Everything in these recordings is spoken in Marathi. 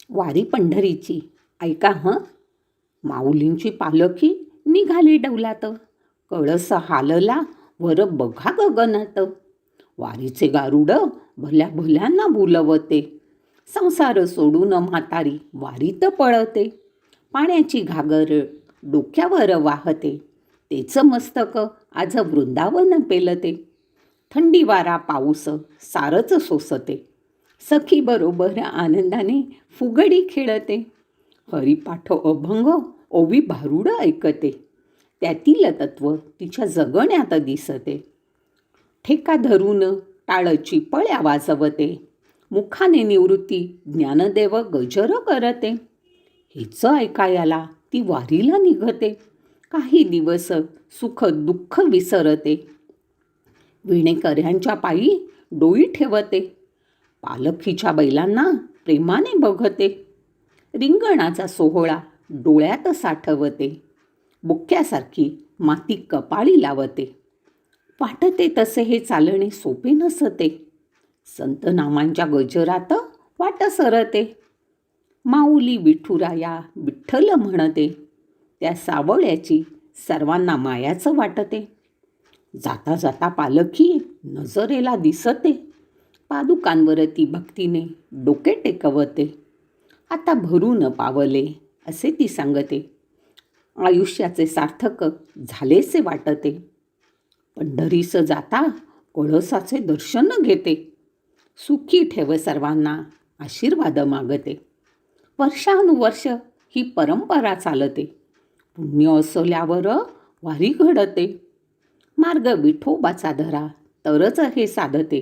वारी पंढरीची ऐका हं. माऊलींची पालखी निघाली डौलात, कळस हालला वर बघा गगनात. वारीचे गारुड भल्या भल्यांना बोलवते, संसार सोडून म्हातारी वारीत पळते. पाण्याची घागर डोक्यावर वाहते, तेच मस्तक आज वृंदावन पेलते. थंडी वारा पाऊस सारच सोसते, सखी बरोबर आनंदाने फुगडी खेळते. हरिपाठ अभंग ओवी भारुड ऐकते, त्यातील तत्व तिच्या जगण्यात दिसते. ठेका धरून टाळची पळ्या वाजवते, मुखाने निवृत्ती ज्ञानदेव गजर करते. हेच ऐकायला ती वारीला निघते, काही दिवस सुख दुःख विसरते. विणेकऱ्यांच्या पायी डोई ठेवते, पालखीच्या बैलांना प्रेमाने बघते. रिंगणाचा सोहळा डोळ्यात साठवते, बुक्क्यासारखी माती कपाळी लावते. वाटते तसे हे चालणे सोपे नसते, संत नामांच्या गजरात वाट सरते. माऊली विठुराया विठ्ठल म्हणते, त्या सावळ्याची सर्वांना मायाच वाटते. जाता जाता पालखी नजरेला दिसते, पादुकांवर ती भक्तीने डोके टेकवते. आता भरून पावले असे ती सांगते, आयुष्याचे सार्थक झालेसे वाटते. पंढरीस जाता कळसाचे दर्शन घेते, सुखी ठेव सर्वांना आशीर्वाद मागते. वर्षानुवर्ष ही परंपरा चालते, पुण्य असल्यावर वारी घडते. मार्ग विठोबाचा धरा तरच हे साधते,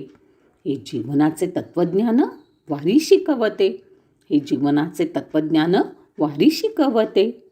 हे जीवनाचे तत्त्वज्ञान वारी शिकवते. हे जीवनाचे तत्त्वज्ञान वारी शिकवते.